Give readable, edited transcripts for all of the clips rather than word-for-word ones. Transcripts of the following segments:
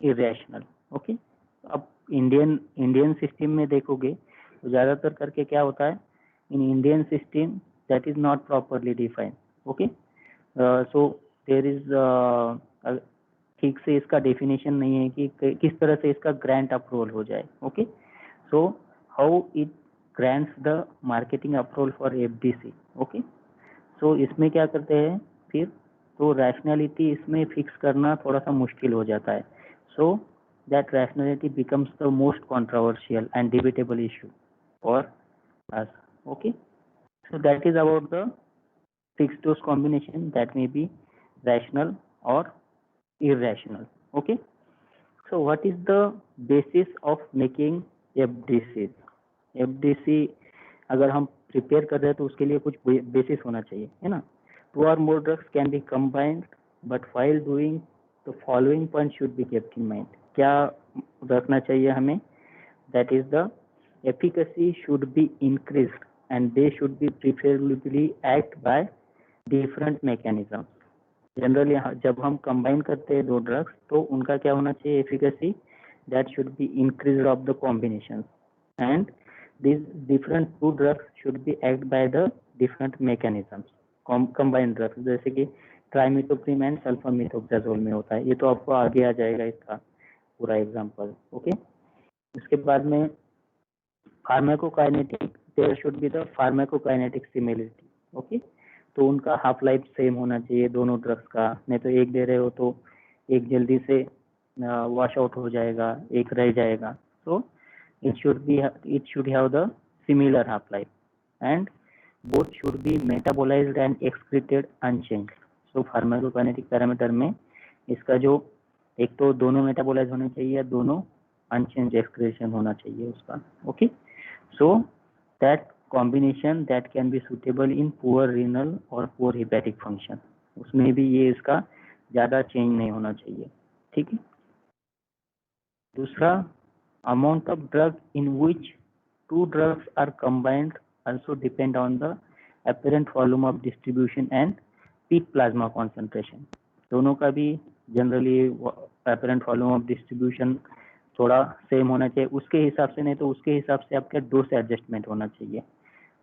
Irrational. Okay, अब Indian system में देखोगे तो ज़्यादातर करके क्या होता है, in Indian system that is not properly defined. Okay, so there is ठीक से इसका डेफिनेशन नहीं है कि किस तरह से इसका ग्रांट अप्रूवल हो जाए। Okay, so how it grants the marketing approval for FDC. Okay, so इसमें क्या करते हैं फिर, तो रैशनैलिटी इसमें फिक्स करना थोड़ा सा मुश्किल हो जाता है। So that rationality becomes the most controversial and debatable issue और us. Okay, so that is about the fixed dose combination that may be rational or irrational. Okay, so what is the basis of making FDC? FDC अगर हम prepare कर रहे हैं तो उसके लिए कुछ बेसिस होना चाहिए, है ना। 2 or more drugs can be combined, but while doing the following point should be kept in mind. क्या रखना चाहिए हमें, that is the efficacy should be increased and they should be preferably act by different mechanisms. Generally जब हम combine करते हैं 2 drugs तो उनका क्या होना चाहिए, efficacy that should be increased of the combination and this different 2 drugs should be act by the different mechanisms. Combined drugs जैसे कि ट्राइमिथोप्रिम एंड सल्फामिथोक्साजोल में होता है, ये तो आपको आगे आ जाएगा इसका पूरा एग्जांपल। ओके, इसके बाद में pharmacokinetic, there should be the pharmacokinetic similarity. Okay, तो उनका हाफ लाइफ सेम होना चाहिए दोनों ड्रग्स का, नहीं तो एक दे रहे हो तो एक जल्दी से वॉश आउट हो जाएगा, एक रह जाएगा। So it should have the similar half life and both should be metabolised and excreted unchanged. So pharmacokinetic parameter में इसका जो एक तो दोनों मेटाबोलाइज होने चाहिए, दोनों अनचेंज एक्सक्रीशन होना चाहिए उसका। Okay, so that combination that can be suitable in poor renal or poor hepatic function, उसमें भी ये इसका ज़्यादा चेंज नहीं होना चाहिए। ठीक है, दूसरा, amount of drug in which 2 drugs are combined also depend on the apparent volume of distribution and peak plasma concentration। दोनों का भी generally apparent volume of distribution थोड़ा सेम होना चाहिए उसके हिसाब से, नहीं तो उसके हिसाब से आपका डोज एडजस्टमेंट होना चाहिए।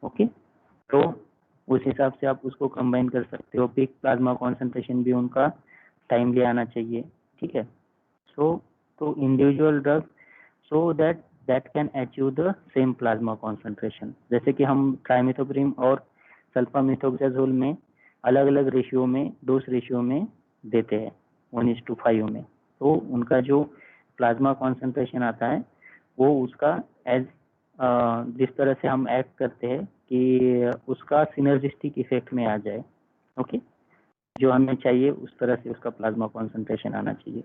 ओके, तो उस हिसाब से आप उसको कंबाइन कर सकते हो। पीक प्लाज्मा कॉन्सेंट्रेशन भी उनका टाइमली आना चाहिए। ठीक है, सो तो individual drug so that can achieve the same plasma concentration. जैसे कि हम ट्राइमिथोप्रिम और सल्फामिथोक्साजोल में अलग अलग रेशियो में, डोज रेशियो में देते हैं 1:5 में, तो उनका जो प्लाज्मा कॉन्सेंट्रेशन आता है वो उसका एज जिस तरह से हम एक्ट करते हैं कि उसका सिनर्जिस्टिक इफेक्ट में आ जाए। ओके, जो हमें चाहिए उस तरह से उसका प्लाज्मा कॉन्सेंट्रेशन आना चाहिए।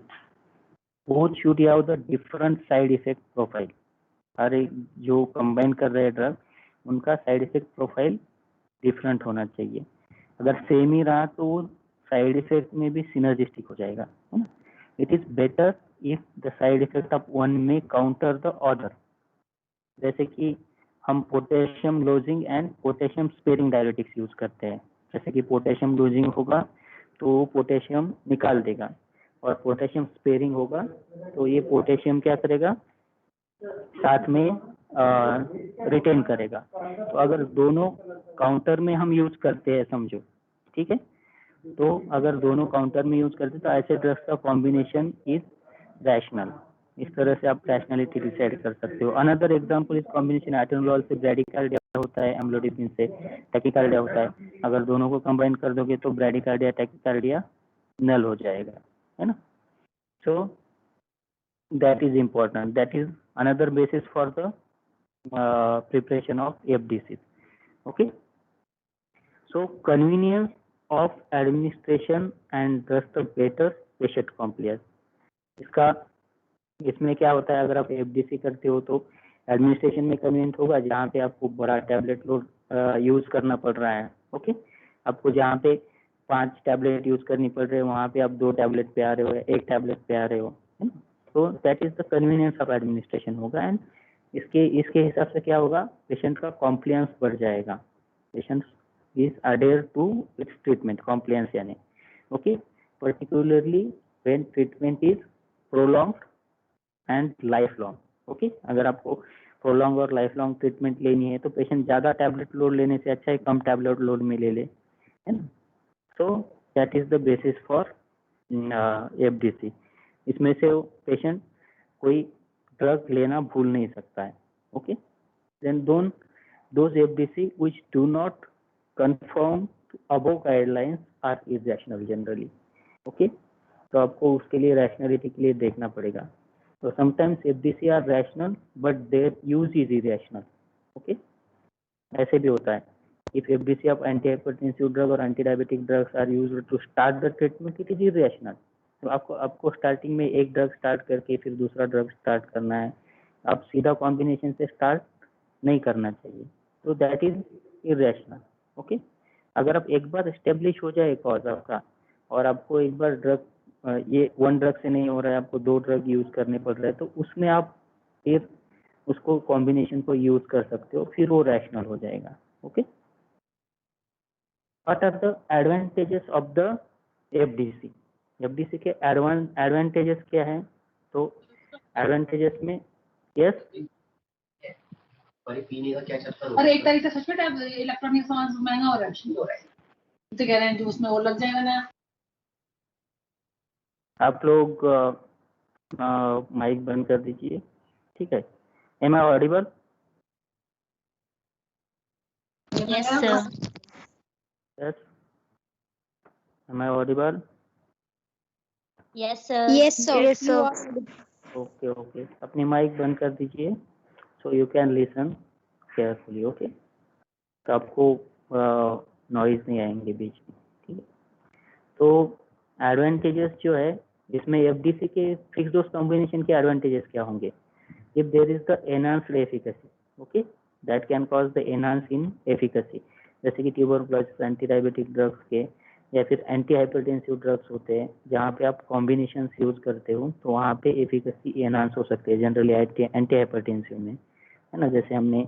Both should have the different side effect profile. हर एक जो कंबाइन कर रहे हैं ड्रग उनका साइड इफेक्ट प्रोफाइल डिफरेंट होना चाहिए। अगर सेम ही रहा तो वो साइड इफेक्ट में भी सिनर्जिस्टिक हो जाएगा, है ना। It is better if the side effect of one may counter the other। जैसे कि हम potassium losing and potassium sparing diuretics use करते हैं। जैसे कि पोटेशियम लूजिंग होगा तो पोटेशियम निकाल देगा, और पोटेशियम स्पेयरिंग होगा तो ये पोटेशियम क्या करेगा, साथ में रिटेन करेगा। तो अगर दोनों काउंटर में हम यूज करते हैं समझो, ठीक है, तो अगर दोनों काउंटर में यूज करते हैं तो ऐसे ड्रग्स का कॉम्बिनेशन इज रैशनल। इस तरह से आप रैशनैलिटी डिसाइड कर सकते हो। अनदर एग्जांपल इज कॉम्बिनेशन एटेनोल से ब्रैडिकार्डिया होता है, एम्लोडिपिन से टैकीकार्डिया होता है। अगर दोनों को कंबाइन कर दोगे तो ब्रैडिकार्डिया टैकीकार्डिया नल हो जाएगा, है ना। So that is important, that is another basis for the preparation of FDC. Okay, so convenience of administration and thus the better patient compliance. इसमें क्या होता है, अगर आप एफडीसी करते हो तो एडमिनिस्ट्रेशन में कन्वीनियंट होगा, जहाँ पे आपको बड़ा टैबलेट लोड यूज करना पड़ रहा है। ओके, आपको जहाँ पे 5 टैबलेट यूज करनी पड़ रही है वहाँ पे आप 2 टैबलेट पे आ रहे हो, 1 टैबलेट पे आ रहे हो, है ना। तो that is the convenience of administration होगा, एंड इसके हिसाब से क्या होगा, पेशेंट का कॉम्प्लायंस बढ़ जाएगा। Patient is adhere to its treatment, compliance यानी। Okay, particularly when treatment is prolonged and life long. Okay, अगर आपको प्रोलॉन्ग और लाइफ लॉन्ग ट्रीटमेंट लेनी है तो पेशेंट ज़्यादा टैबलेट लोड लेने से अच्छा है कम टैबलेट लोड में ले ले, है ना। So that is the basis for FDC. इसमें से पेशेंट कोई ड्रग लेना भूल नहीं सकता है। Okay, then those FDC which do not confirm above guidelines are irrational generally. Okay, तो आपको उसके लिए रैशनलिटी के लिए देखना पड़ेगा। तो sometimes FDC are rational but their use is irrational. Okay, ऐसे भी होता है। If FDC of antihypertensive drug और anti diabetic drugs are used to start the treatment, it is irrational. तो आपको स्टार्टिंग में एक ड्रग स्टार्ट करके फिर दूसरा ड्रग स्टार्ट करना है, आप सीधा कॉम्बिनेशन से स्टार्ट नहीं करना चाहिए, तो दैट इज इरेशनल। ओके, अगर आप एक बार स्टेब्लिश हो जाए कॉज आपका और आपको एक बार ड्रग ये वन ड्रग से नहीं हो रहा है, आपको 2 ड्रग यूज करने पड़ रहे हैं, तो उसमें आप फिर उसको कॉम्बिनेशन को यूज कर सकते हो, फिर वो रैशनल हो जाएगा। Okay, what are the advantages of the FDC? FDC के एडवांटेजेस क्या है? तो एडवांटेजेस में यस, पीने का क्या चक्कर होता है? एक तारीख से सच में इलेक्ट्रॉनिक सामान महंगा हो रहा है, तो कह रहे हैं उसमें वो लग जाएगा ना। आप लोग माइक बंद कर दीजिए, ठीक है। Am I audible? Yes, sir. Yes, am I audible? Yes, sir. Yes, sir. Yes, sir. Okay okay, अपनी माइक बंद कर दीजिए so you can listen carefully. Okay, तो आपको नॉइज नहीं आएंगे बीच में, ठीक है। तो एडवांटेजेस जो है इसमें एफडीसी के फिक्स डोज कॉम्बिनेशन के एडवांटेजेस क्या होंगे? If there is the enhanced efficacy, okay, that can cause the enhance in efficacy, जैसे कि ट्यूबरकुलोसिस एंटी डायबिटिक ड्रग्स के या फिर एंटी हाइपरटेंसिव ड्रग्स होते हैं जहाँ पे आप कॉम्बिनेशन यूज करते हो तो वहाँ पे एफिकेसी एनहांस हो सकती है जनरली एंटी हाइपरटेंसिव में, है ना। जैसे हमने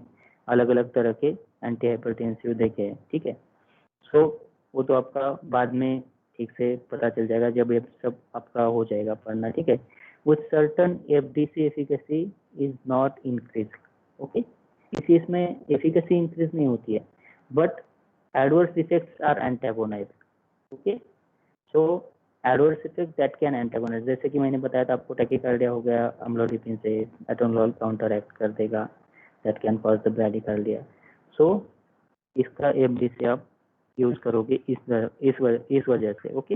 अलग अलग तरह के एंटी हाइपरटेंसिव देखे हैं, ठीक है। सो वो तो आपका बाद में ठीक से पता चल जाएगा जब ये सब आपका हो जाएगा पढ़ना, ठीक है। With certain FDC efficacy is not increase. Okay, इसमें एफिकेसी इंक्रीज नहीं होती है but adverse effects are antagonise. Okay, so adverse effect that can antagonise, जैसे कि मैंने बताया था आपको टैकीकार्डिया हो गया, अम्लोडिपिन से एटोनोल काउंटर एक्ट कर देगा, that can cause the bradycardia. So इसका एफडीसी आप यूज करोगे इस वजह से। ओके,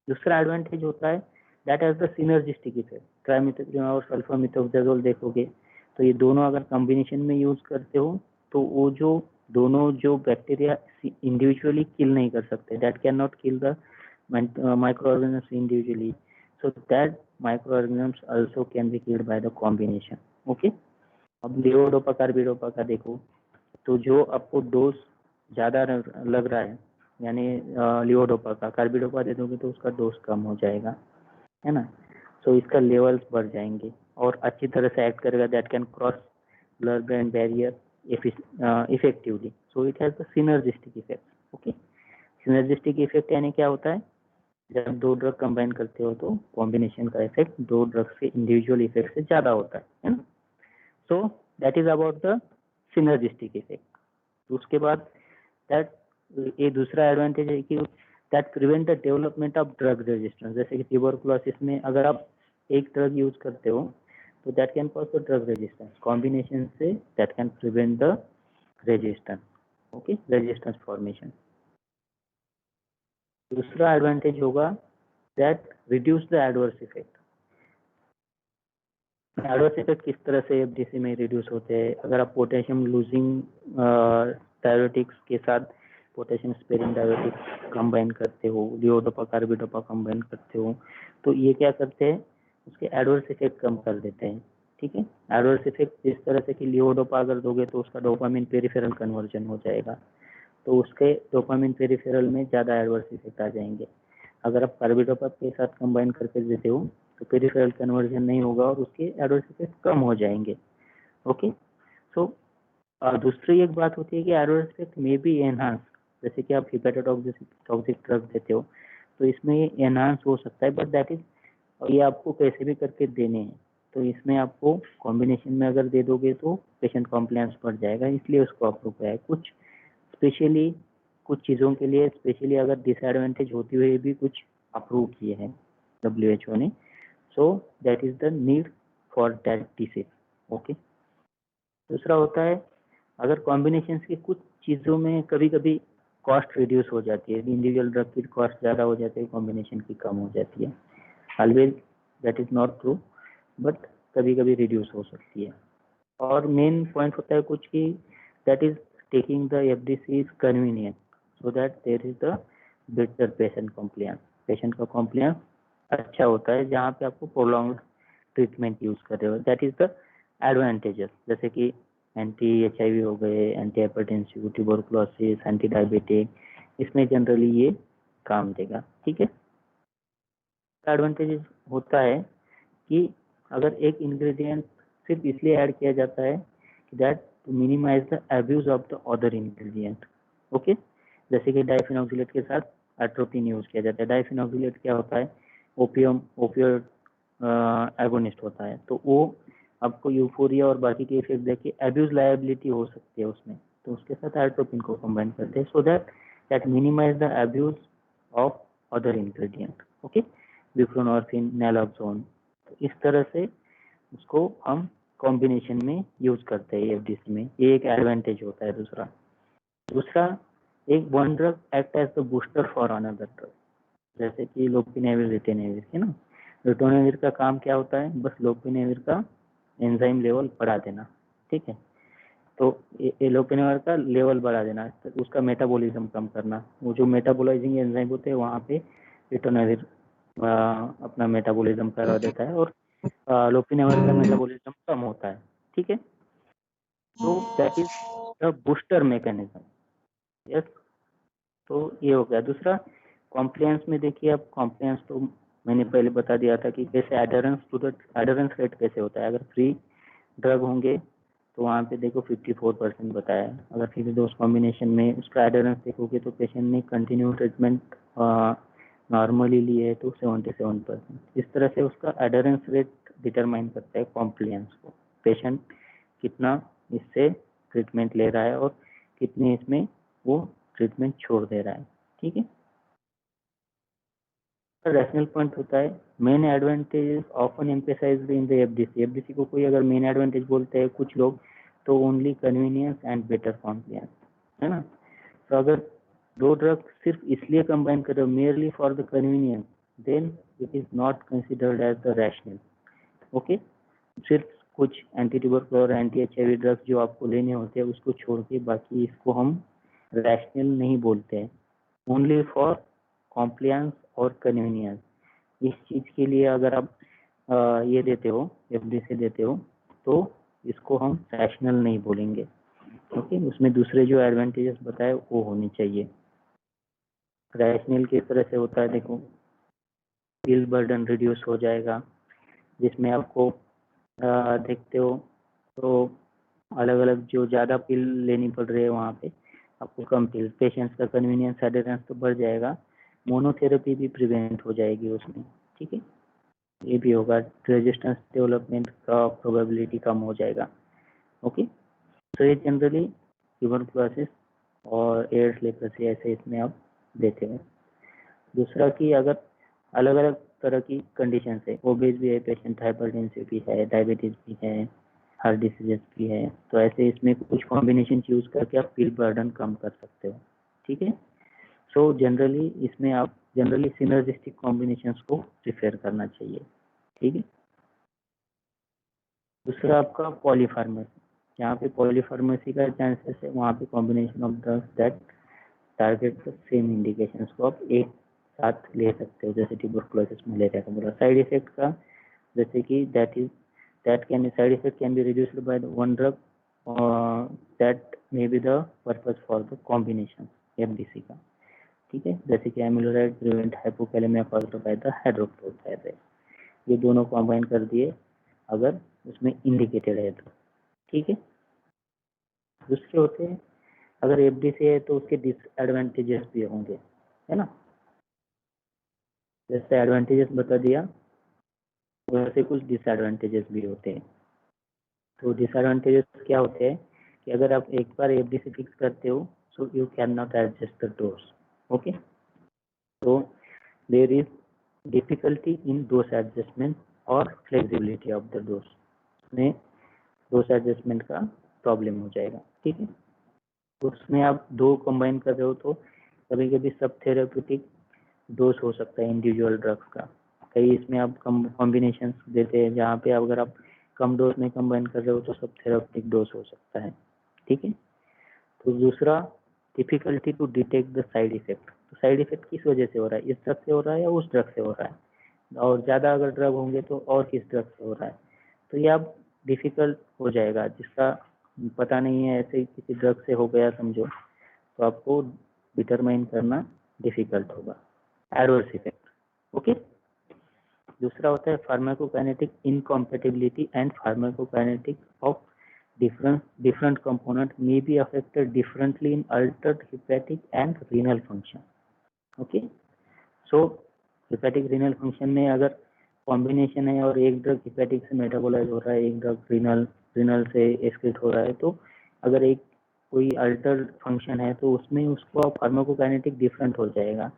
दूसरा एडवांटेज होता है that has the synergistic effect. Trimethoprim और सल्फामेथोक्साजोल देखोगे तो ये दोनों अगर कॉम्बिनेशन में यूज करते हो तो वो जो दोनों जो बैक्टीरिया इंडिविजुअली किल नहीं कर सकते, that can not kill the microorganisms individually, so that microorganisms also can be killed by the combination. Okay, अब लियोडोपा कार्बिडोपा का देखो तो जो आपको डोज ज़्यादा लग रहा है यानी लियोडोपा का, कार्बिडोपा दे दोगे तो उसका डोज कम हो जाएगा, है ना। सो इसका लेवल्स बढ़ जाएंगे और अच्छी तरह से एक्ट करेगा, that can cross blood brain barrier effectively, so it has the synergistic effect. Okay, synergistic effect यानी क्या होता है? जब 2 ड्रग कंबाइन करते हो तो कॉम्बिनेशन का इफेक्ट 2 ड्रग से इंडिविजुअल इफेक्ट से ज़्यादा होता है ना। So that is about the synergistic effect. उसके बाद दैट ये दूसरा एडवांटेज है कि that prevent the development of drug resistance, जैसे कि ट्यूबरकुलोसिस में अगर आप एक ड्रग यूज करते हो तो that can cause the drug resistance, combination say that can prevent the resistance. Okay, resistance formation. दूसरा एडवांटेज होगा that reduce the adverse effect. Adverse effect किस तरह से एफडीसी में रिड्यूस होते हैं? अगर आप पोटेशियम लूजिंग डायबिटिक्स के साथ पोटेशियम स्पेरिंग डायबिटिक्स कंबाइन करते हो, लियोडोपा कार्बिडोपा कंबाइन करते हो, तो ये क्या करते हैं? उसके एडवर्स इफेक्ट कम कर देते हैं, ठीक है। एडवर्स इफेक्ट जिस तरह से कि लियोडोपा अगर दोगे तो उसका डोपामिन पेरिफेरल कन्वर्जन हो जाएगा, तो उसके डोपामिन पेरिफेरल में ज़्यादा एडवर्स इफेक्ट आ जाएंगे। अगर आप कार्बिडोपा के साथ कंबाइन करके देते हो तो पेरिफेरल कन्वर्जन नहीं होगा और उसके एडवर्स इफेक्ट कम हो जाएंगे। ओके, सो दूसरी एक बात होती है कि एडवर्स इफेक्ट में बी एनहांस, जैसे कि आप हिपेटोटॉक्सिक ड्रग देते हो तो इसमें ये एनहांस हो सकता है, बट दैट इज ये आपको कैसे भी करके देने हैं, तो इसमें आपको कॉम्बिनेशन में अगर दे दोगे तो पेशेंट कॉम्प्लायंस बढ़ जाएगा, इसलिए उसको अप्रूव किया है। कुछ स्पेशली कुछ चीज़ों के लिए स्पेशली अगर डिसएडवांटेज होती हुई भी कुछ अप्रूव किए हैं WHO ने, so that is the need for that disease. Okay, दूसरा होता है अगर कॉम्बिनेशन की कुछ चीज़ों में कभी कभी कॉस्ट रिड्यूस हो जाती है, इंडिविजुअल ड्रग की कॉस्ट ज़्यादा हो जाती है, कॉम्बिनेशन की कम हो जाती है। Always that is not true, but कभी कभी रिड्यूस हो सकती है। और मेन पॉइंट होता है कुछ की that is taking the FDC is convenient so that there is the better patient compliance. Patient का कॉम्प्लायंस अच्छा होता है जहाँ पे आपको प्रोलॉन्ग ट्रीटमेंट यूज कर रहे हो, दैट इज द एडवांटेजेस। जैसे कि anti-HIV हो गए, anti hypertensive, tuberculosis, anti diabetic, इसमें जनरली ये काम देगा। ठीक है, एडवांटेजेस होता है कि अगर एक इंग्रेडिएंट सिर्फ इसलिए ऐड किया जाता है कि that to minimise the abuse of the other ingredient. Okay, जैसे कि डाइफेनॉक्सिलेट के साथ एट्रोपिन यूज किया जाता है। डाइफेनॉक्सिलेट क्या होता है, ओपियोइड एगोनिस्ट होता है, तो वो आपको यूफोरिया और बाकी के इफेक्ट देके एब्यूज लायबिलिटी हो सकती है उसमें, तो उसके साथ एट्रोपिन को कंबाइन करते हैं so that minimise the abuse of other ingredient. Okay, buprenorphine, naloxone, तो इस तरह से उसको हम कॉम्बिनेशन में यूज करते हैं FDC में, ये एक एडवांटेज होता है। दूसरा एक one drug act as the booster for another drug, जैसे कि लोपिनेविर, रिटेनेविर है ना। रिटेनेविर का काम क्या होता है, बस लोपिनेविर का एंजाइम लेवल बढ़ा देना। ठीक है, तो लोपिनेविर का लेवल बढ़ा देना, तो उसका मेटाबॉलिज्म कम करना। वो जो मेटाबोलाइजिंग एंजाइम होते हैं वहाँ पे रिटेनेविर अपना मेटाबॉलिज्म करा देता है और लोपिनेविर का मेटाबॉलिज्म कम होता है। ठीक है, तो that is the booster mechanism. Yes, तो ये हो गया। दूसरा कॉम्प्लायंस में देखिए, अब कॉम्प्लायंस तो मैंने पहले बता दिया था कि कैसे एडरेंस रेट कैसे होता है। अगर फ्री ड्रग होंगे तो वहाँ पे देखो 54% बताया। अगर किसी डोज कॉम्बिनेशन में उसका एडरेंस देखोगे तो पेशेंट ने कंटिन्यू ट्रीटमेंट नॉर्मली लिए है तो 77%। इस तरह से उसका एडरेंस रेट डिटरमाइन करता है कॉम्प्लायंस को, पेशेंट कितना इससे ट्रीटमेंट ले रहा है और कितने इसमें वो ट्रीटमेंट छोड़ दे रहा है। ठीक है, रैशनल पॉइंट होता है main advantage often emphasised in the FDC को कोई अगर मेन एडवांटेज बोलते हैं कुछ लोग तो only convenience and better compliance, है ना। तो अगर दो ड्रग सिर्फ इसलिए कंबाइन कर रहे हो merely for the convenience, then it is not considered as the rational. Okay, सिर्फ कुछ anti tubercular, anti HIV drugs जो आपको लेने होते हैं उसको छोड़ के बाकी इसको हम रैशनल नहीं बोलते हैं, ओनली फॉर कॉम्प्लायंस और कन्वीनियंस। इस चीज के लिए अगर आप ये देते हो, FDC देते हो, तो इसको हम रैशनल नहीं बोलेंगे। ओके, उसमें दूसरे जो एडवांटेजेस बताए वो होने चाहिए। रैशनल किस तरह से होता है, देखो पिल बर्डन रिड्यूस हो जाएगा, जिसमें आपको देखते हो तो अलग अलग जो ज़्यादा पिल लेनी पड़ रही है वहाँ पे आपको कम पिल, पेशेंट्स का कन्वीनियंस एडरेंस तो बढ़ जाएगा, मोनोथेरेपी भी प्रिवेंट हो जाएगी उसमें। ठीक है, ये भी होगा, रेजिस्टेंस डेवलपमेंट का प्रोबेबिलिटी कम हो जाएगा। ओके, तो ये जनरली ट्यूबरकुलोसिस और एड्स, लेप्रोसी ऐसे इसमें आप देते हैं। दूसरा कि अगर अलग अलग तरह की कंडीशन है, ओबेस भी है पेशेंट, हाइपरटेंसिव भी है, डायबिटीज भी है, हार्ट डिसीजेस भी है, तो ऐसे इसमें कुछ कॉम्बिनेशन यूज करके आप पिल बर्डन कम कर सकते हो। ठीक है, सो जनरली इसमें आप जनरली सिनर्जिस्टिक कॉम्बिनेशंस को प्रिफेर करना चाहिए। ठीक है, दूसरा आपका पॉलीफार्मेसी, जहाँ पे पॉलीफार्मेसी का चांसेस है वहाँ पे combination of drugs that target the same indications को आप एक साथ ले सकते हो, जैसे ट्यूबरकुलोसिस, मलेरिया का बोला। साइड इफेक्ट का जैसे कि side effect can be reduced by the one drug that may be the purpose for the combination FDC का। ठीक है, जैसे कि amiloride prevent hypokalaemia caused by the hydrochlorothiazide, ये दोनों कॉम्बाइन कर दिए अगर उसमें इंडिकेटेड है तो। ठीक है, दूसरे होते हैं अगर FDC है तो उसके डिसएडवांटेजेस भी होंगे, है ना। जैसे एडवांटेजेस बता दिया, वैसे कुछ डिसएडवांटेजेस भी होते हैं। तो डिसएडवांटेजेस क्या होते हैं कि अगर आप एक बार एफडीसी फिक्स करते हो so you can not adjust the dose. Okay, तो there is difficulty in dose adjustment और फ्लेक्सिबिलिटी ऑफ द डोज में डोज एडजस्टमेंट का प्रॉब्लम हो जाएगा। ठीक है, तो उसमें आप दो कंबाइन कर रहे हो तो कभी कभी सब थेरेप्यूटिक डोज हो सकता है इंडिविजुअल ड्रग्स का। कई इसमें आप कॉम्बिनेशन देते हैं जहाँ पे अगर आप कम डोज में कंबाइन कर रहे हो तो सब थेरेप्यूटिक डोज हो सकता है। ठीक है, तो दूसरा difficulty to detect the side effect. तो साइड इफेक्ट किस वजह से हो रहा है, इस ड्रग से हो रहा है या उस ड्रग से हो रहा है, और ज़्यादा अगर ड्रग होंगे तो और किस ड्रग से हो रहा है। तो ये आप डिफिकल्ट हो जाएगा, जिसका पता नहीं है ऐसे किसी ड्रग से हो गया समझो, तो आपको डिटरमाइन करना डिफिकल्ट होगा। Adverse effect. ओके, दूसरा होता है pharmacokinetic incompatibility and pharmacokinetic of different component may be affected differently in altered hepatic and renal function. Okay, so hepatic renal function में अगर कॉम्बिनेशन है और एक ड्रग हेपेटिक से मेटाबोलाइज हो रहा है, एक ड्रग रीनल से एक्सक्रीट हो रहा है, तो अगर एक कोई अल्टर्ड फंक्शन है तो उसमें उसको फार्माकोकाइनेटिक डिफरेंट हो जाएगा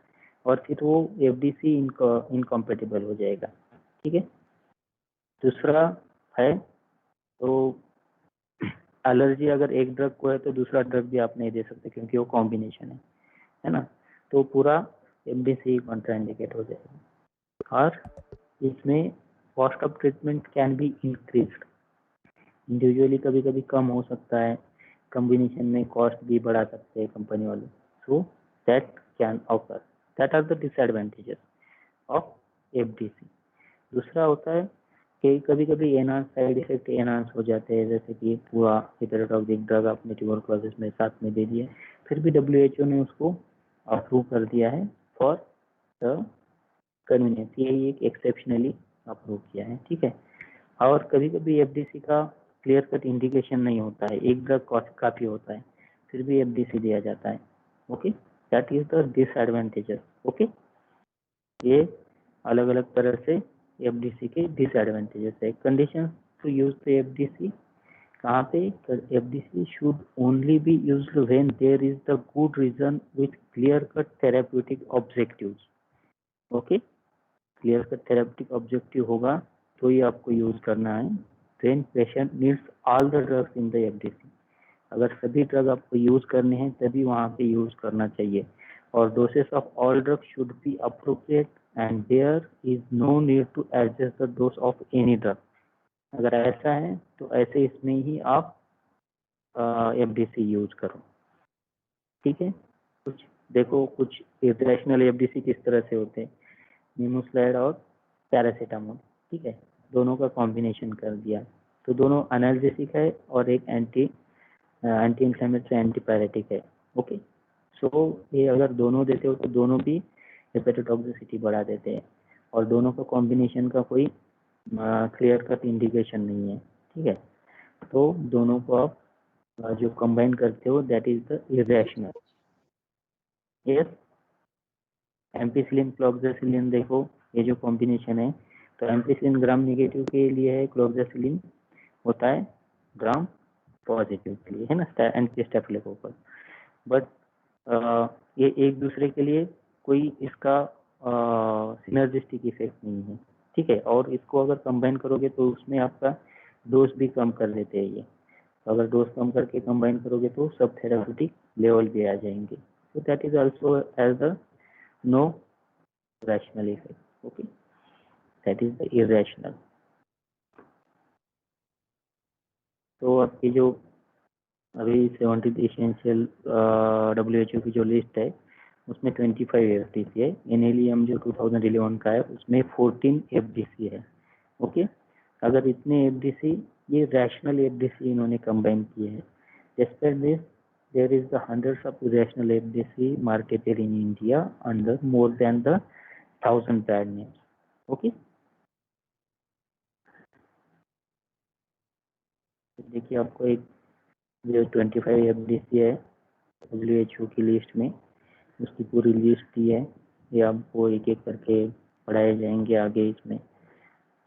और फिर वो एफडीसी इनकॉम्पेटिबल हो जाएगा। ठीक है, दूसरा है तो एलर्जी अगर एक ड्रग को है तो दूसरा ड्रग भी आप नहीं दे सकते क्योंकि वो कॉम्बिनेशन है ना, तो पूरा एफडीसी कॉन्ट्राइंडिकेट हो जाएगा। और इसमें cost of treatment can be increased, individually कभी कभी कम हो सकता है, कॉम्बिनेशन में कॉस्ट भी बढ़ा सकते हैं कंपनी वाले, so that can offer, that are the disadvantages of FDC. दूसरा होता है कि कभी कभी एनहांस साइड इफेक्ट एनहांस हो जाते हैं, जैसे कि पूरा हेपेटोटॉक्सिक ड्रग आपने ट्यूबरकुलोसिस में साथ में दे दिया, फिर भी डब्ल्यूएचओ ने उसको अप्रूव कर दिया है फॉर द कन्वीनियंस, ये एक एक्सेप्शनली अप्रूव किया है। ठीक है, और कभी कभी एफडीसी का क्लियर कट इंडिकेशन नहीं होता है, एक ड्रग काफी होता है फिर भी एफडीसी दिया जाता है। Okay, that is the disadvantages. Okay, ये अलग अलग तरह से एफडीसी के डिसएडवांटेजेस है। Condition to use the FDC, कहाँ पे FDC should only be used when there is the good reason with clear cut therapeutic objectives. Okay, clear cut therapeutic objective होगा तो ही आपको यूज करना है। When patient needs all the drugs in the FDC, अगर सभी drug आपको use करने हैं तभी वहाँ पे यूज करना चाहिए। और doses of all drug should be appropriate and there is no need to adjust the dose of any drug. अगर ऐसा है तो ऐसे इसमें ही आप एफडीसी यूज करो। ठीक है, कुछ देखो कुछ इरेशनल एफडीसी किस तरह से होते हैं, निमोस्लाइड और पैरासीटामोल। ठीक है, दोनों का कॉम्बिनेशन कर दिया तो दोनों एनाल्जेसिक है और एक एंटी इंफ्लेमेटरी एंटीपायरेटिक है। ओके, सो ये अगर दोनों देते हो तो दोनों भी हेपेटोटॉक्सिसिटी बढ़ा देते हैं और दोनों का कॉम्बिनेशन का कोई क्लियर कट इंडिकेशन नहीं है। ठीक है, तो दोनों को आप जो कंबाइन करते हो that is the irrational. Yes, ampicillin cloxacillin, देखो ये जो कॉम्बिनेशन है तो एम्पिसिलिन ग्राम नेगेटिव के लिए है, क्लोक्सासिलिन होता है ग्राम पॉजिटिव के लिए, है ना, एंटी स्टेफिलोकोकस। बट ये एक दूसरे के लिए कोई इसका सिनर्जिस्टिक इफेक्ट नहीं है। ठीक है, और इसको अगर कंबाइन करोगे तो उसमें आपका डोज भी कम कर देते हैं ये, तो अगर डोज कम करके कंबाइन करोगे तो सब थेराप्यूटिक लेवल भी आ जाएंगे। so that is also as the no rational effect. Okay, that is the irrational. तो आपकी जो अभी 70 एसेंशियल WHO की जो लिस्ट है उसमें 25 एफडीसी है, एनएलियम जो 2011 का है उसमें 14 एफडीसी है। ओके, अगर इतने एफडीसी, ये रैशनल एफडीसी इन्होंने कंबाइन किए हैं। Despite this there is the hundreds of irrational FDC marketed in India under more than the 1000 brand names. Okay, देखिए आपको एक जो 25 FDC है WHO की लिस्ट में, उसकी पूरी लिस्ट दी है, ये आपको एक एक करके पढ़ाए जाएंगे आगे इसमें।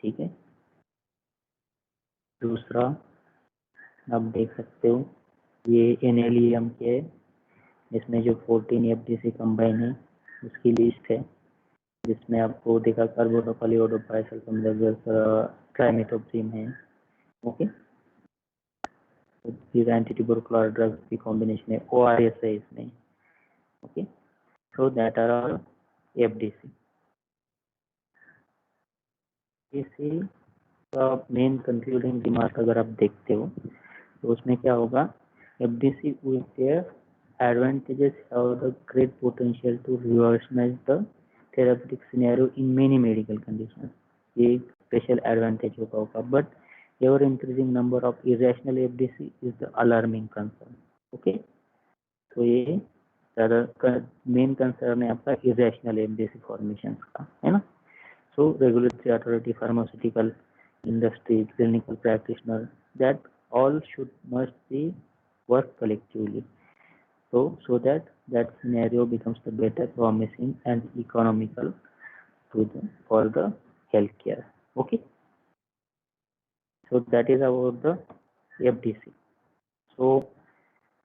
ठीक है। दूसरा आप देख सकते हो ये NLEM के इसमें जो 14 FDC कंबाइन है उसकी लिस्ट है, जिसमें आपको देखा कार्बोटोपल, iodopacyl, ट्राइमेथोप्रिम है। ओके, एंटी ट्यूबरकुलर ड्रग्स की कॉम्बिनेशन है, ORS है इसमें। Okay, so that are all FDC। इसी का मेन कंक्लूडिंग रिमार्क अगर आप देखते हो तो उसमें क्या होगा, FDC with their advantages have the great potential to revolutionize the therapeutic scenario in many medical conditions। ये स्पेशल एडवांटेज होगा, but ever increasing number of irrational FDC is the alarming concern. Okay, तो ये ज़्यादा main concern है आपका irrational FDC formation का, है ना। So regulatory authority, pharmaceutical industry, clinical practitioner, that all must be work collectively. So that scenario becomes the better, promising and economical for the healthcare. Okay. So that is about the FDC. So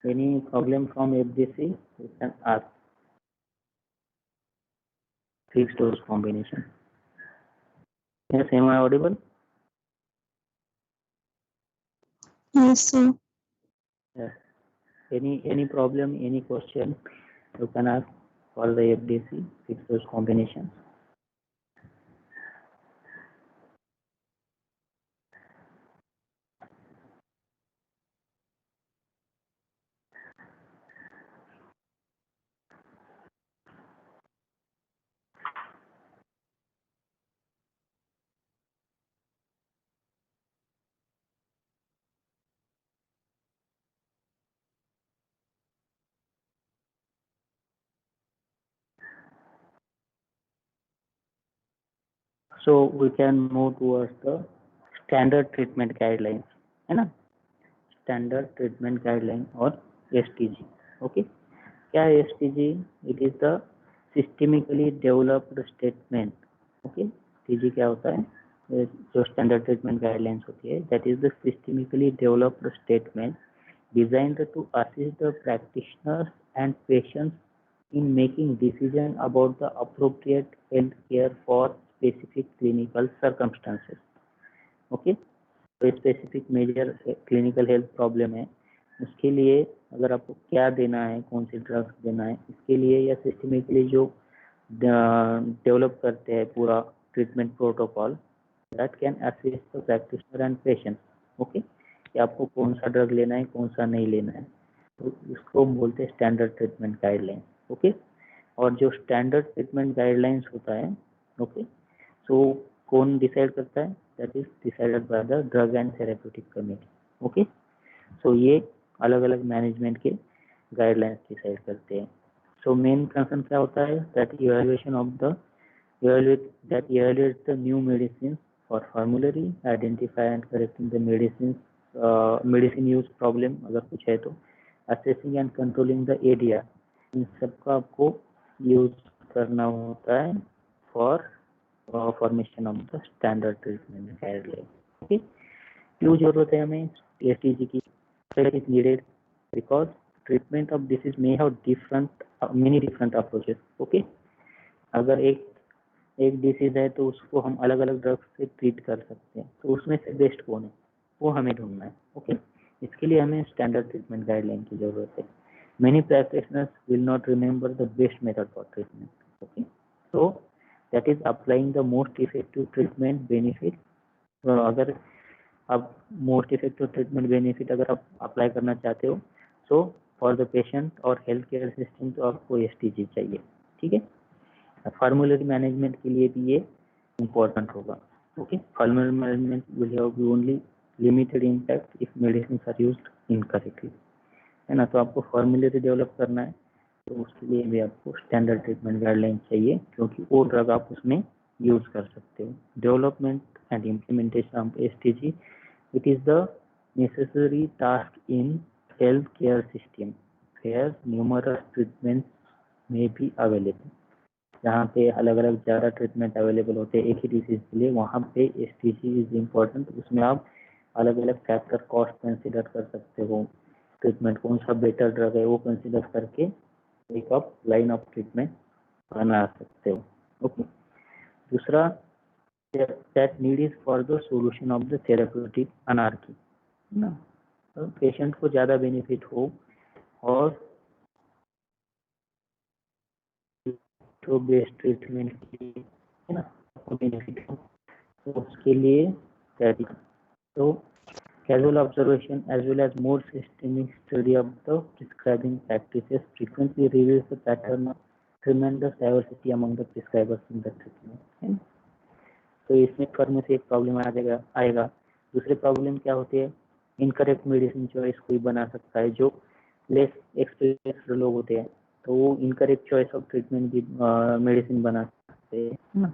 any problem from FDC, you can ask. Fixed dose combination. Yes, am I audible? Yes, sir. Yes. Any problem, any question you can ask for the FDC, fixed dose combination. So we can move towards the standard treatment guidelines, है ना, standard treatment guideline और STG. Okay, क्या है STG? It is the systemically developed statement. Okay, STG क्या होता है? जो standard treatment guidelines होती है, that is the systemically developed statement designed to assist the practitioners and patients in making decision about the appropriate health care for specific clinical circumstances. Okay, तो specific major clinical health problem है, उसके लिए अगर आपको क्या देना है, कौन सी ड्रग्स देना है, इसके लिए या सिस्टमिकली जो डेवलप करते हैं पूरा treatment protocol, that can assist the practitioner and patient. Okay, कि आपको कौन सा ड्रग लेना है, कौन सा नहीं लेना है, तो इसको बोलते हैं स्टैंडर्ड ट्रीटमेंट गाइडलाइन। ओके, और जो स्टैंडर्ड ट्रीटमेंट गाइडलाइंस होता है, ओके, सो कौन डिसाइड करता है? That is decided by the drug and therapeutic committee. Okay, so ये अलग अलग मैनेजमेंट के गाइडलाइंस डिसाइड करते हैं। सो मेन कंसर्न क्या होता है? That evaluation of the evaluates the new medicines for formulary, identify and correcting the medicine use problem अगर कुछ है तो, assessing and controlling the ADR, इन सबका आपको यूज करना होता है for formation of the standard treatment guideline. Okay, क्यों जरूरत है हमें STG की? It is needed because treatment of disease may have many different approaches. Okay, अगर एक डिसीज है तो उसको हम अलग अलग ड्रग्स से ट्रीट कर सकते हैं, तो उसमें से बेस्ट कौन है वो हमें ढूंढना है। ओके, इसके लिए हमें स्टैंडर्ड ट्रीटमेंट गाइडलाइन की जरूरत है। Many practitioners will not remember the best method for treatment. Okay, so that is applying the most effective treatment benefit. अगर आप मोस्ट इफेक्टिव ट्रीटमेंट बेनिफिट अगर आप अप्लाई करना चाहते हो, सो फॉर द पेशेंट और हेल्थ केयर सिस्टम तो आपको STG चाहिए। ठीक है, फार्मूलरी मैनेजमेंट के लिए भी ये इम्पोर्टेंट होगा। Okay, formulary management will have only limited impact if medicine are used incorrectly, है ना। तो आपको फॉर्मूलरी डेवलप करना है, तो उसके लिए भी आपको स्टैंडर्ड ट्रीटमेंट गाइडलाइन चाहिए, क्योंकि वो ड्रग आप उसमें यूज कर सकते हो। Development and implementation of STG, it is the necessary task in health care system where numerous treatments may be available. जहाँ पे अलग अलग ज़्यादा ट्रीटमेंट अवेलेबल होते हैं एक ही डिसीज के लिए, वहाँ पे STG इज इम्पोर्टेंट। उसमें आप अलग अलग फैक्टर कॉस्ट कंसिडर कर सकते हो, ट्रीटमेंट कौन सा बेटर ड्रग है वो कंसिडर करके एक आप लाइन ऑफ ट्रीटमेंट बना सकते हो। ओके, दूसरा that need is for the solution of the therapeutic anarchy ना, तो पेशेंट को ज़्यादा बेनिफिट हो और तो बेस्ट ट्रीटमेंट के लिए है ना आपको बेनिफिट हो, तो उसके लिए तो casual observation as well as more systemic study of the prescribing practices frequently reveals the pattern of tremendous diversity among the prescribers in the treatment, है ना। तो इसमें फर्म से एक प्रॉब्लम आएगा। दूसरी प्रॉब्लम क्या होती है, इनकरेक्ट मेडिसिन चॉइस कोई बना सकता है, जो लेस एक्सपीरियंस्ड लोग होते हैं तो वो इनकरेक्ट चॉइस ऑफ ट्रीटमेंट की मेडिसिन बना सकते हैं ना।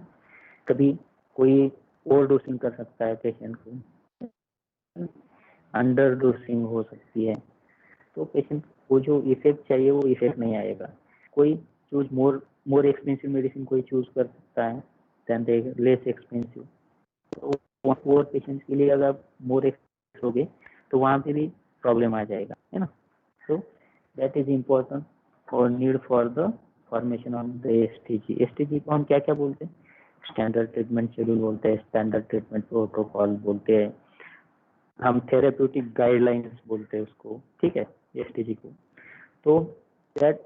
कभी कोई ओवर डोसिंग कर सकता है पेशेंट को, अंडर डोसिंग हो सकती है, तो पेशेंट को जो इफेक्ट चाहिए वो इफेक्ट नहीं आएगा। कोई चूज मोर एक्सपेंसिव मेडिसिन कोई चूज कर सकता है देन द लेस एक्सपेंसिव, तो वो पेशेंट के लिए अगर आप मोर एक्सपेंसिव होगे तो वहाँ पे भी प्रॉब्लम आ जाएगा, है ना। So that is important for need for the formation of the STG। STG को हम क्या क्या बोलते हैं, स्टैंडर्ड ट्रीटमेंट शेड्यूल बोलते हैं, स्टैंडर्ड ट्रीटमेंट प्रोटोकॉल बोलते हैं, हम थेरेप्यूटिक गाइडलाइंस बोलते हैं उसको, ठीक है, STG को। तो that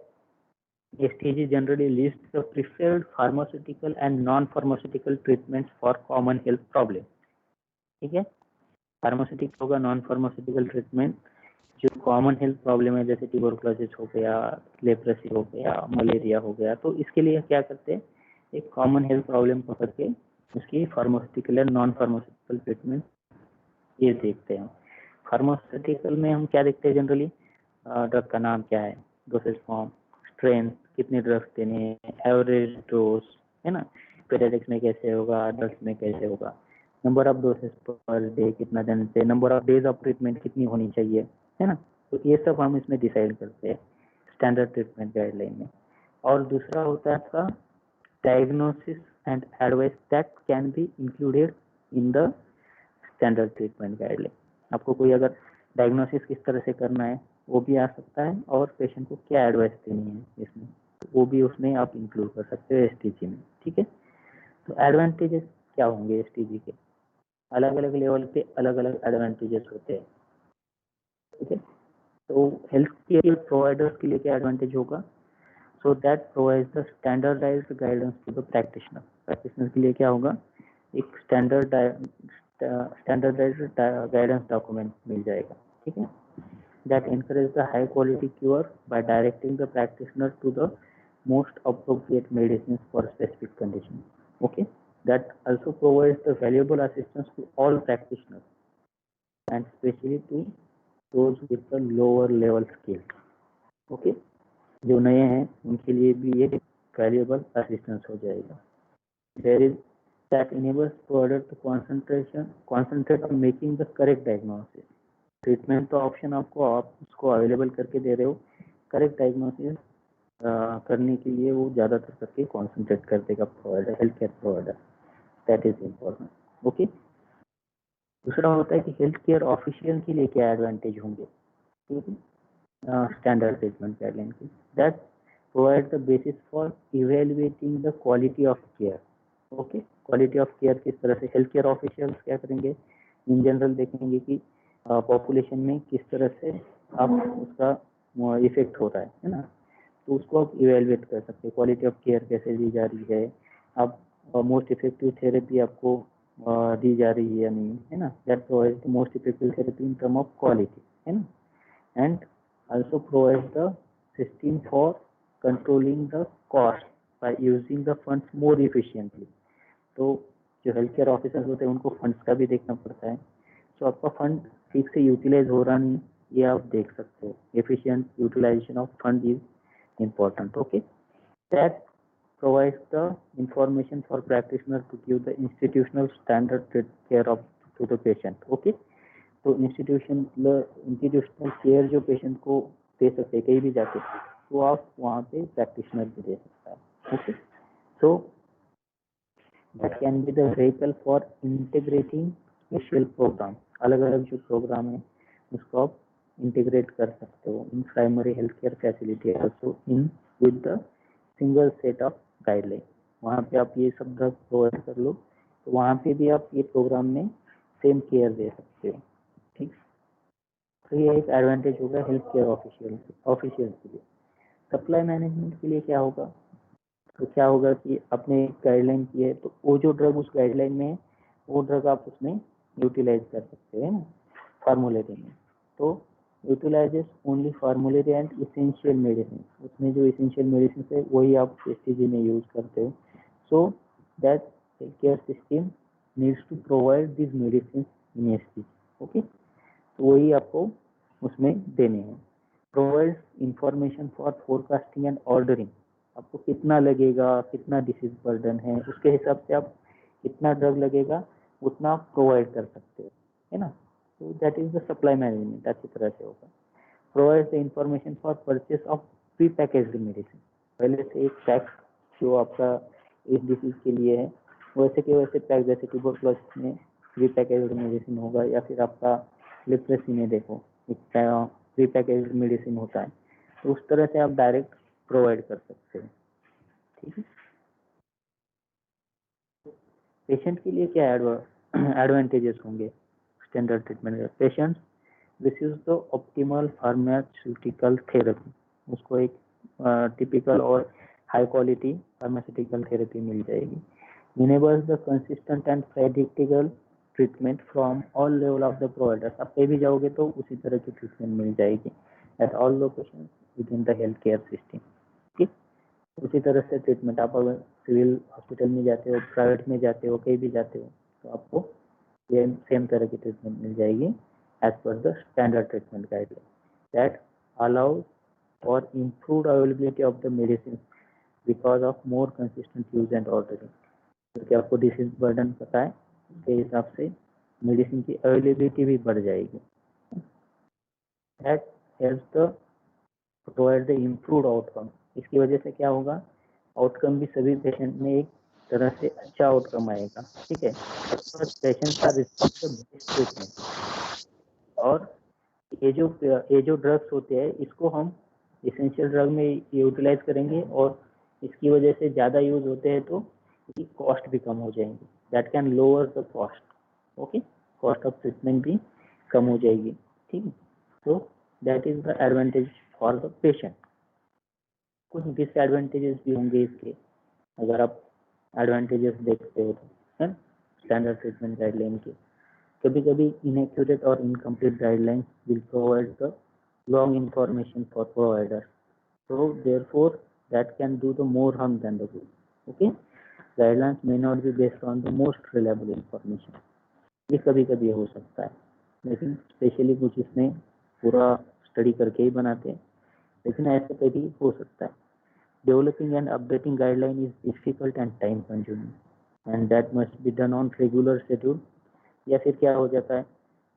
STG generally list the preferred pharmaceutical and non pharmaceutical treatments for common health problem, ठीक है। फार्मास्यूटिकल होगा, नॉन फार्मास्यूटिकल ट्रीटमेंट जो कॉमन हेल्थ प्रॉब्लम है, जैसे ट्यूबरकुलोसिस हो गया, लेप्रेसी हो गया, मलेरिया हो गया, तो इसके लिए क्या करते हैं, एक कॉमन हेल्थ प्रॉब्लम पकड़ के उसकी pharmaceutical and non pharmaceutical treatment ये देखते हैं। फार्मास्यूटिकल में हम क्या देखते हैं जनरली, ड्रग का नाम क्या है, डोसेज फॉर्म, स्ट्रेंथ, कितने ड्रग्स देने हैं, एवरेज डोज, है ना, पीरियडिक्स में कैसे होगा, अडल्ट में कैसे होगा, number of dosage per day कितना देना चाहिए, number of days of treatment कितनी होनी चाहिए, है ना। तो ये सब हम इसमें डिसाइड करते हैं स्टैंडर्ड ट्रीटमेंट गाइडलाइन में। और दूसरा होता है आपका diagnosis and advice that can be included in the standard treatment guideline. आपको कोई अगर डायग्नोसिस किस तरह से करना है वो भी आ सकता है, और पेशेंट को क्या एडवाइस देनी है इसमें वो भी उसमें आप इंक्लूड कर सकते हो STG में, ठीक है। तो एडवांटेजेस क्या होंगे STG के, अलग अलग लेवल पे अलग अलग एडवांटेजेस होते हैं, ठीक है। तो हेल्थ केयर प्रोवाइडर्स के लिए क्या एडवांटेज होगा, so that provides the standardised guidance to the practitioner. Practitioner के लिए क्या होगा, एक स्टैंडर्डाइज्ड गाइडेंस डॉक्यूमेंट मिल जाएगा, ठीक है, that encourage the high quality cure by directing the practitioner to the most appropriate medicine for specific condition. Okay, that also provides the valuable assistance to all practitioners and especially to those with the lower level skills. Okay, जो नए हैं उनके लिए भी ये valuable assistance हो जाएगा। There is that enables provider to concentrate on making the correct diagnosis. Treatment तो ऑप्शन आपको आप उसको अवेलेबल करके दे रहे हो, करेक्ट डायग्नोसिस करने के लिए वो ज़्यादातर करके कॉन्सेंट्रेट कर देगा provider, health care provider, that is important. Okay, दूसरा होता है कि हेल्थ केयर ऑफिशियल के लिए क्या एडवांटेज होंगे, ठीक है, स्टैंडर्ड ट्रीटमेंट गाइडलाइन की, that provide the basis for evaluating the quality of care. Okay, quality of care किस तरह से हेल्थ केयर ऑफिशियल्स क्या करेंगे, इन जनरल देखेंगे कि पॉपुलेशन में किस तरह से आप उसका इफेक्ट हो रहा है ना, तो उसको आप इवेलुएट कर सकते हैं, क्वालिटी ऑफ केयर कैसे दी जा रही है, आप मोस्ट इफेक्टिव थेरेपी आपको दी जा रही है या नहीं, है ना, that provides the most effective therapy in term of quality, है ना, and also provides the system for controlling the cost by using the funds more efficiently. तो जो हेल्थ केयर ऑफिसर्स होते हैं उनको फंड्स का भी देखना पड़ता है, तो आपका फंड ठीक से यूटिलाइज हो रहा नहीं ये आप देख सकते हो, efficient utilisation of fund is important. Okay, that provides the information for practitioner to give the institutional standard care of to the patient. Okay, तो institutional care जो पेशेंट को दे सकते हैं कहीं भी जाके, तो आप वहाँ पे प्रैक्टिशनर भी दे सकता है। Okay, So that can be the vehicle for integrating special program. अलग अलग जो प्रोग्राम है उसको आप इंटीग्रेट कर सकते हो in primary health care facility also in with the single set of guideline. वहाँ पे आप ये सब ड्रग प्रोवाइड कर लो तो वहाँ पे भी आप ये प्रोग्राम में सेम केयर दे सकते हो. ठीक, तो ये एक एडवांटेज होगा हेल्थ केयर ऑफिशियल के लिए. सप्लाई मैनेजमेंट के लिए क्या होगा, तो क्या होगा कि आपने गाइडलाइन की है तो वो जो ड्रग उस गाइडलाइन में है वो ड्रग आप उसमें यूटिलाइज कर सकते हैं ना फार्मूलेरी में. तो utilizes only formulary and essential medicine. उसमें जो इसेंशियल मेडिसिन है वही आप एसटीजी में यूज करते हो. So that health care system needs to provide this medicine in STG. Okay, तो वही आपको उसमें देने हैं. Provide information for forecasting and ordering. आपको कितना लगेगा, कितना डिसीज बर्डन है, उसके हिसाब से आप कितना ड्रग लगेगा उतना आप प्रोवाइड कर सकते हो, है ना. तो that is the supply management. अच्छी तरह से होगा. Provide the information for purchase of pre packaged medicine. पहले से एक पैक जो आपका इस डिसीज के लिए है वैसे के वैसे पैक, जैसे ट्यूबरकुलोसिस में प्री पैकेज्ड मेडिसिन होगा या फिर आपका लेप्रेसी में देखो एक प्री पैकेज्ड मेडिसिन होता है, तो उस तरह से आप डायरेक्ट प्रोवाइड कर सकते हो. ठीक है. पेशेंट के लिए क्या एडवांटेजेस होंगे स्टैंडर्ड ट्रीटमेंट का. Patient receives the optimal pharmaceutical therapy. उसको एक टिपिकल और हाई क्वालिटी फार्मास्यूटिकल थेरेपी मिल जाएगी. Enables the consistent and predictable treatment from all level of the providers. आप कहीं भी जाओगे तो उसी तरह की ट्रीटमेंट मिल जाएगी at all location with in the health care system. ठीक, उसी तरह से ट्रीटमेंट आप अगर सिविल हॉस्पिटल में जाते हो, प्राइवेट में जाते हो, कहीं भी जाते हो तो आपको ये सेम तरह की ट्रीटमेंट मिल जाएगी as per the standard treatment guideline that allows और improved availability of the medicine because of more consistent use and ordering. क्योंकि आपको डिसीज बर्डन पता है उसके हिसाब से मेडिसिन की अवेलेबिलिटी भी बढ़ जाएगी. That helps the provide the improved outcome. इसकी वजह से क्या होगा, आउटकम भी सभी पेशेंट में एक तरह से अच्छा आउटकम आएगा. ठीक है, patients are receiving the best treatment. और ये जो ड्रग्स होते हैं इसको हम एसेंशियल ड्रग में यूटिलाइज करेंगे और इसकी वजह से ज़्यादा यूज होते हैं तो इसकी कॉस्ट भी कम हो जाएंगी. That can lower the cost. Okay, cost of treatment भी कम हो जाएगी. ठीक है, तो that is the advantage for the patient. कुछ डिसएडवांटेजेस भी होंगे इसके, अगर आप एडवांटेजेस देखते हो तो, है स्टैंडर्ड ट्रीटमेंट गाइडलाइन के. कभी कभी इनएक्यूरेट और incomplete guidelines will provide the long information for provider. so therefore that can do the more harm than the good. Okay, guidelines may not be based on the most reliable information. ये कभी कभी हो सकता है, लेकिन specially कुछ इसमें पूरा स्टडी करके ही बनाते हैं, लेकिन ऐसे कभी हो सकता है. Developing and updating guideline is difficult and time consuming and that must be done on regular schedule. या फिर क्या हो जाता है,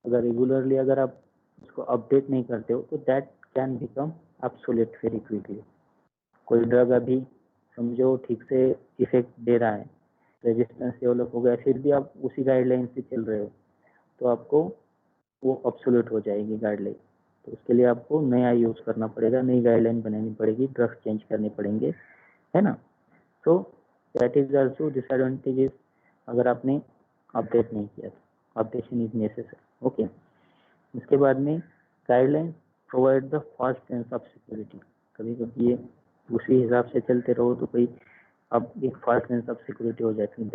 अगर रेगुलरली अगर आप उसको अपडेट नहीं करते हो तो that can become obsolete very quickly. कोई ड्रग अभी समझो ठीक से इफेक्ट दे रहा है, रेजिस्टेंस डेवलप हो गया, फिर भी आप उसी गाइडलाइन से चल रहे हो तो आपको वो obsolete हो जाएगी गाइडलाइन. तो उसके लिए आपको नया यूज करना पड़ेगा, नई गाइडलाइन बनानी पड़ेगी, ड्रग्स चेंज करने पड़ेंगे, है ना. तो दैट इज ऑल्सो डिसएडवांटेजेस अगर आपने अपडेट नहीं किया तो. Updation is necessary. ओके, इसके बाद में guideline provide the fast sense of security. कभी कभी ये उसी हिसाब से चलते रहो तो कोई अब एक फास्ट सेंस ऑफ सिक्योरिटी हो जाती है.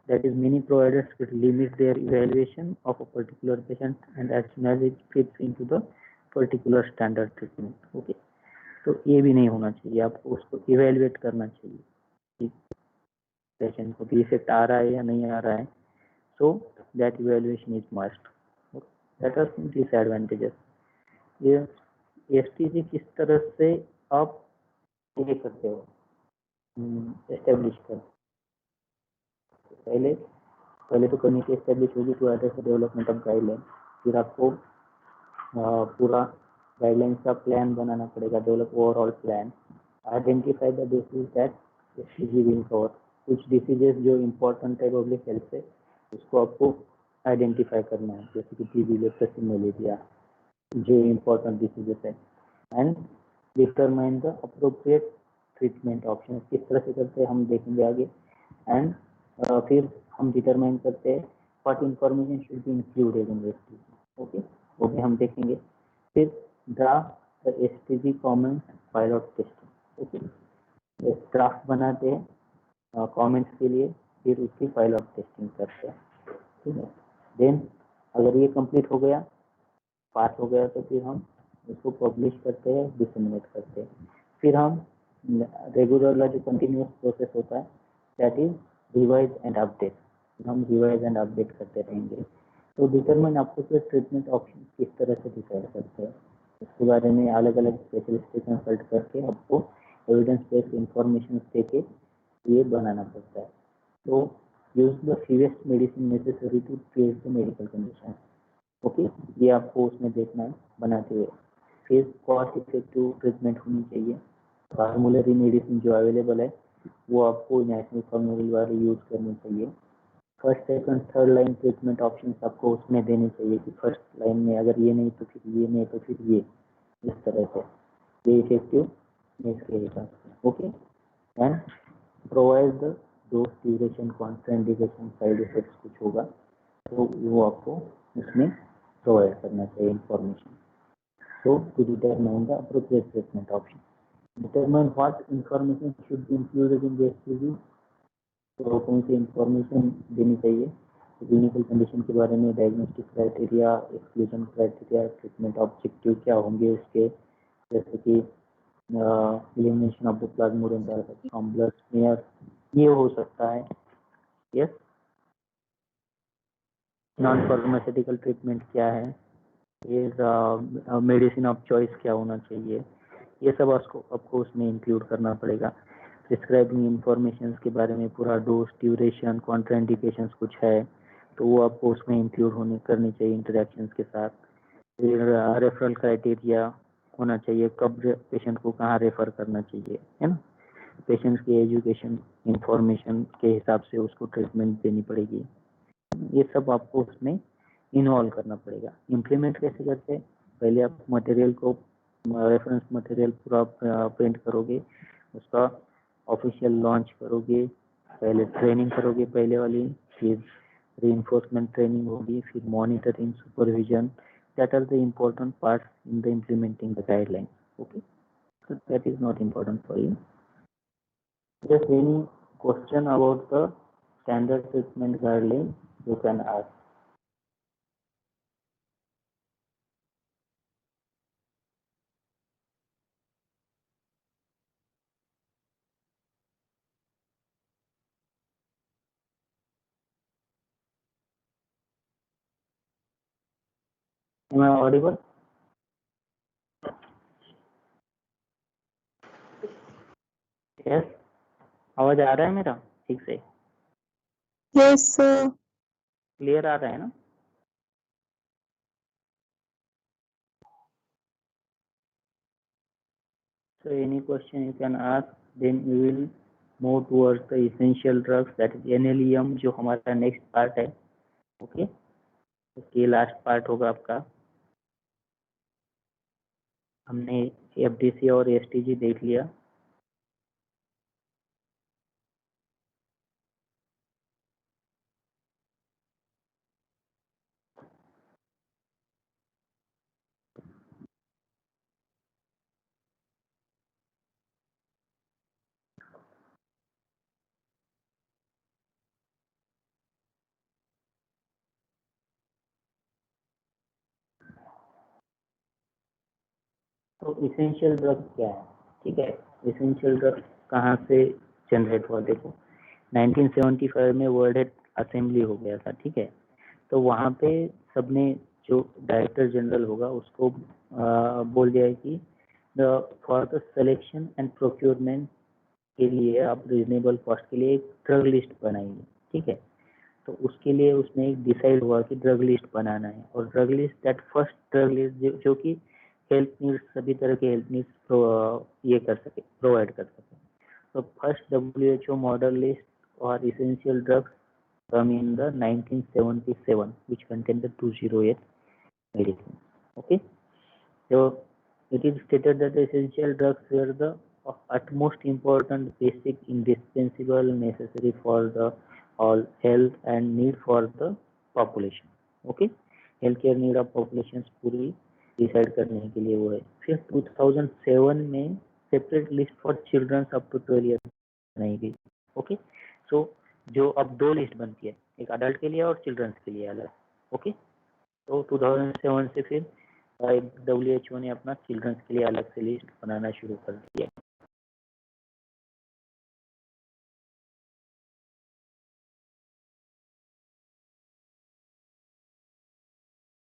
That is many providers will limit their evaluation of a particular patient and as soon as it fits into the particular standard treatment. Okay, तो ये भी नहीं होना चाहिए. आपको उसको इवैल्यूएट करना चाहिए कि पेशेंट को भी इफेक्ट आ रहा है या नहीं आ रहा है. So that evaluation is must. That are some disadvantages. ये एसटीजी किस तरह से आप ये करते हो, एस्टेब्लिश कर. पहले तो कमिटी एस्टेब्लिश होगी to address the development of guideline. फिर आपको पूरा गाइडलाइंस का प्लान बनाना पड़ेगा, develop overall plan. Identify the disease that STG will cover. कुछ डिसीजेस जो इम्पोर्टेंट है पब्लिक हेल्थ से, उसको आपको आइडेंटिफाई करना है, जैसे कि टीबी, लेप्रोसी, मलेरिया, जो इम्पोर्टेंट डिसीजेस है। And determine the appropriate treatment option. किस तरह से करते हैं हम देखेंगे आगे। एंड फिर हम डिटरमाइन करते हैं what information should be included in STG. Okay, वो भी हम देखेंगे। फिर draft the STG comments pilot testing. Okay, एक ड्राफ्ट बनाते हैं कमेंट्स के लिए, फिर उसकी पायलट टेस्टिंग करते हैं। ठीक है, देन अगर ये कंप्लीट हो गया, पास हो गया, तो फिर हम उसको पब्लिश करते हैं, डिसेमिनेट करते हैं। फिर हम रेगुलर जो कंटिन्यूस प्रोसेस होता है, that is revise and update. हम रिवाइज एंड अपडेट करते रहेंगे। तो डिटरमाइन आपको फिर ट्रीटमेंट ऑप्शन किस तरह से डिसाइड करते हैं, इसके बारे में अलग अलग स्पेशलिस्ट से कंसल्ट करके आपको एविडेंस बेस्ड इंफॉर्मेशन देके ये बनाना पड़ता है। तो use the fewest medicine necessary to treat the medical condition. Okay, ये आपको उसमें देखना है बनाते हुए। फिर कॉस्ट इफेक्टिव ट्रीटमेंट होनी चाहिए। फार्मुलरी मेडिसिन जो अवेलेबल है वो आपको नेशनल फार्मूलरी वाले यूज करनी चाहिए। First second third line treatment options आपको उसमें देने चाहिए कि फर्स्ट लाइन में अगर ये नहीं तो फिर ये, नहीं तो फिर ये, इस तरह से ये इफेक्टिव इसके हिसाब से। Okay, and provide the dose duration, contraindication, side effects कुछ होगा तो वो आपको उसमें प्रोवाइड करना चाहिए information. So to determine the appropriate treatment option, determine what information should be included in the STG। तो कौन सी इंफॉर्मेशन देनी चाहिए क्लिनिकल कंडीशन के बारे में, diagnostic criteria, exclusion criteria, treatment objective क्या होंगे उसके, जैसे कि elimination of the Plasmodium from blood smear, ये हो सकता है। यस, नॉन फार्मास्यूटिकल ट्रीटमेंट क्या है, ये मेडिसिन ऑफ चॉइस क्या होना चाहिए, ये सब आपको उसमें इंक्लूड करना पड़ेगा। प्रिस्क्राइबिंग इंफॉर्मेशन के बारे में पूरा डोज, ड्यूरेशन, कॉन्ट्राइंडिकेशंस कुछ है तो वो आपको उसमें इंक्लूड करनी चाहिए इंटरेक्शंस के साथ। फिर रेफरल क्राइटेरिया होना चाहिए, कब पेशेंट को कहाँ रेफर करना चाहिए, है ना। पेशेंट की एजुकेशन इंफॉर्मेशन के हिसाब से उसको ट्रीटमेंट देनी पड़ेगी। ये सब आपको उसमें इन्वॉल्व करना पड़ेगा। इम्प्लीमेंट कैसे करते हैं, पहले आप मटेरियल को, रेफरेंस मटेरियल पूरा प्रिंट करोगे, उसका ऑफिशियल लॉन्च करोगे, पहले ट्रेनिंग करोगे पहले वाली, फिर रीइंफोर्समेंट ट्रेनिंग होगी, फिर monitoring, supervision, that are the important part in the implementing the guideline. Okay, so that is not important for you. Just any question about the standard treatment guideline you can ask. Am I audible? Yes, आवाज आ रहा है मेरा ठीक से, Yes, sir. Clear आ रहा है ना। So any question you can ask, then we will move towards the essential drugs, that is NLEM, जो हमारा नेक्स्ट पार्ट है। ओके, इसके लास्ट पार्ट होगा आपका। हमने एफडीसी और एसटीजी देख लिया। तो इसेंशियल ड्रग क्या है, ठीक है। इसेंशियल ड्रग कहाँ से जनरेट हुआ, देखो 1975 में वर्ल्ड हेल्थ असेंबली हो गया था, ठीक है। तो वहाँ पे सबने, जो डायरेक्टर जनरल होगा उसको बोल दिया है कि for the selection and procurement के लिए आप रीजनेबल कॉस्ट के लिए एक ड्रग लिस्ट बनाइए, ठीक है। तो उसके लिए उसमें एक डिसाइड हुआ कि ड्रग लिस्ट बनाना है, और drug list, that first drug list जो कि हेल्थ नीड्स, सभी तरह के हेल्थ नीड्स ये कर सके, प्रोवाइड कर सके। तो फर्स्ट WHO मॉडल लिस्ट और essential drugs come in the 1977, which contain the 208 medicines. Okay, so it is stated that the essential drugs were the utmost important, basic, indispensable, necessary for the all health and need for the population. Okay, healthcare need of populations पूरी decide करने के लिए वो है। फिर 2007 में separate list for childrens up to 12 years बनाई गई। ओके, सो जो अब दो लिस्ट बनती है, एक अडल्ट के लिए और चिल्ड्रंस के लिए अलग। ओके, तो 2007 से फिर WHO ने अपना चिल्ड्रंस के लिए अलग से लिस्ट बनाना शुरू कर दिया।